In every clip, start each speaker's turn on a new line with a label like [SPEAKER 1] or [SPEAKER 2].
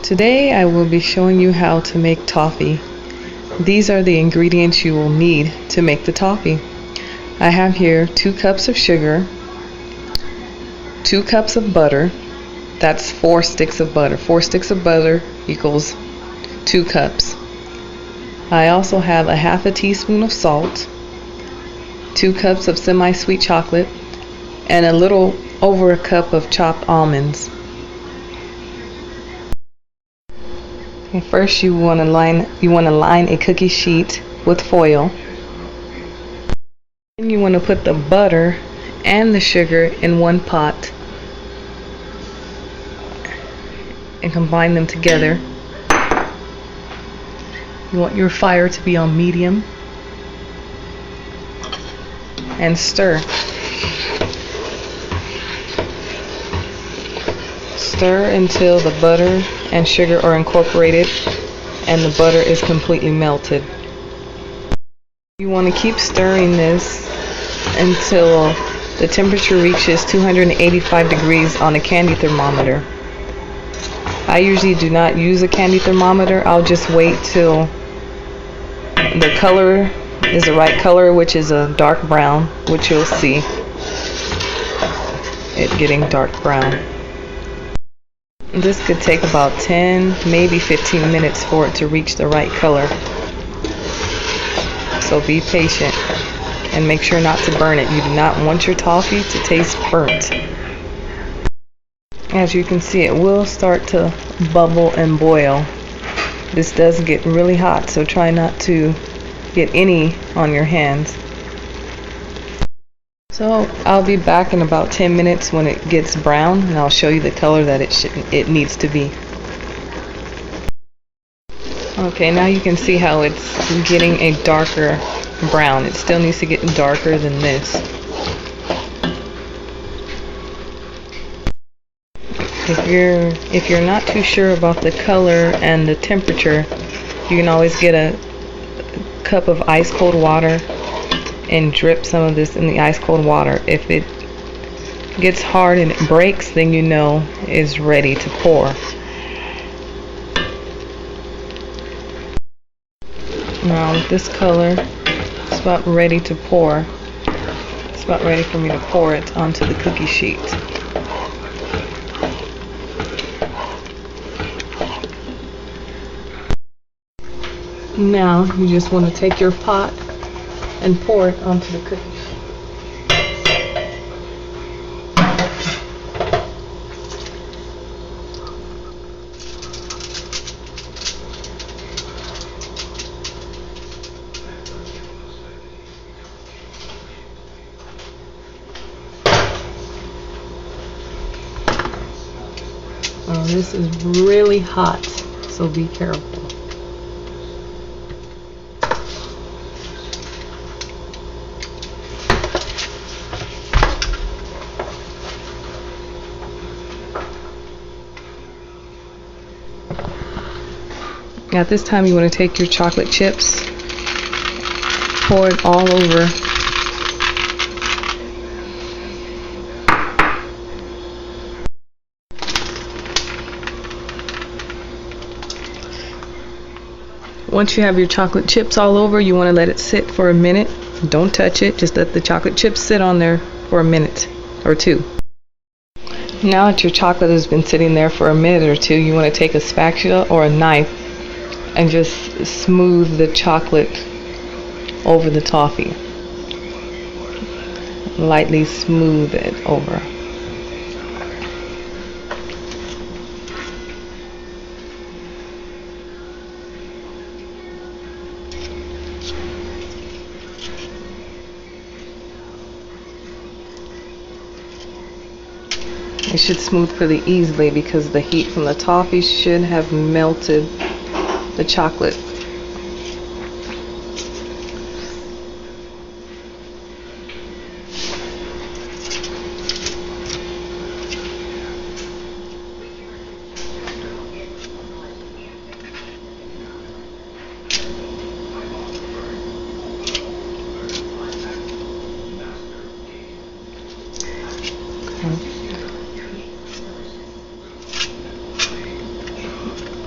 [SPEAKER 1] Today I will be showing you how to make toffee. These are the ingredients you will need to make the toffee. I have here 2 cups of sugar, 2 cups of butter. That's 4 sticks of butter. 4 sticks of butter equals 2 cups. I also have a half a teaspoon of salt, 2 cups of semi-sweet chocolate, and a little over a cup of chopped almonds. Okay, first you want to line a cookie sheet with foil. Then you want to put the butter and the sugar in one pot and combine them together. You want your fire to be on medium and stir. Stir until the butter and sugar are incorporated and the butter is completely melted. You want to keep stirring this until the temperature reaches 285 degrees on a candy thermometer. I usually do not use a candy thermometer. I'll just wait till the color is the right color, which is a dark brown, which you'll see it getting dark brown. This could take about 10, maybe 15 minutes for it to reach the right color. So be patient and make sure not to burn it. You do not want your toffee to taste burnt. As you can see, it will start to bubble and boil. This does get really hot, so try not to get any on your hands. So I'll be back in about 10 minutes when it gets brown, and I'll show you the color that it needs to be. Okay, now you can see how it's getting a darker brown. It still needs to get darker than this. If you're not too sure about the color and the temperature, you can always get a cup of ice cold water and drip some of this in the ice cold water. If it gets hard and it breaks, then you know it's ready to pour. Now with this color, it's about ready to pour. It's about ready for me to pour it onto the cookie sheet. Now you just want to take your pot and pour it onto the cookie sheet. This is really hot, so be careful. At this time you want to take your chocolate chips, pour it all over. Once you have your chocolate chips all over, you want to let it sit for a minute. Don't touch it, just let the chocolate chips sit on there for a minute or two. Now that your chocolate has been sitting there for a minute or two, you want to take a spatula or a knife and just smooth the chocolate over the toffee. Lightly smooth it over. It should smooth pretty easily because the heat from the toffee should have melted the chocolate.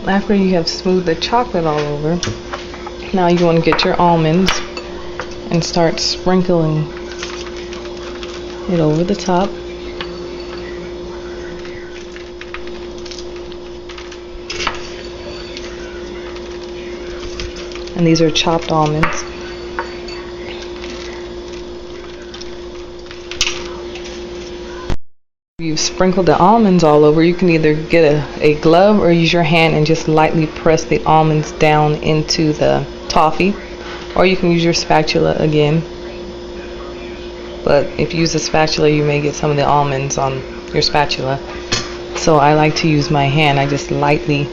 [SPEAKER 1] After you have smoothed the chocolate all over, now you want to get your almonds and start sprinkling it over the top. And these are chopped almonds. You've sprinkled the almonds all over. You can either get a glove or use your hand and just lightly press the almonds down into the toffee, or you can use your spatula again. But if you use a spatula, you may get some of the almonds on your spatula. So I like to use my hand. I just lightly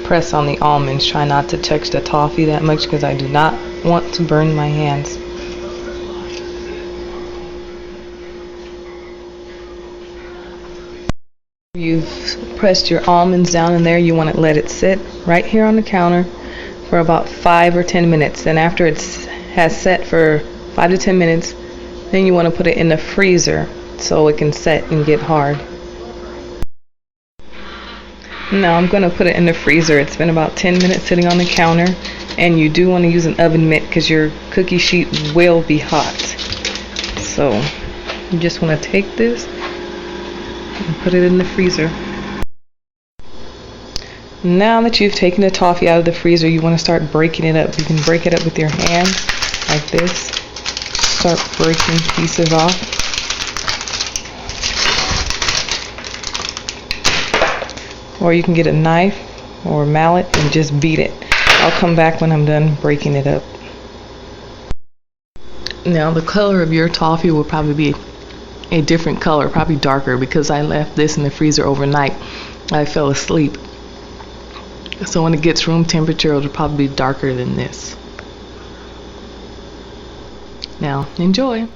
[SPEAKER 1] press on the almonds. Try not to touch the toffee that much because I do not want to burn my hands. You've pressed your almonds down in there. You want to let it sit right here on the counter for about 5 or 10 minutes. And after it has set for 5 to 10 minutes, then you want to put it in the freezer so it can set and get hard. Now I'm going to put it in the freezer. It's been about 10 minutes sitting on the counter, and you do want to use an oven mitt because your cookie sheet will be hot. So you just want to take this and put it in the freezer. Now that you've taken the toffee out of the freezer, you want to start breaking it up. You can break it up with your hand like this. Start breaking pieces off. Or you can get a knife or a mallet and just beat it. I'll come back when I'm done breaking it up. Now the color of your toffee will probably be a different color, probably darker, because I left this in the freezer overnight. I fell asleep. So when it gets room temperature, it'll probably be darker than this. Now, enjoy.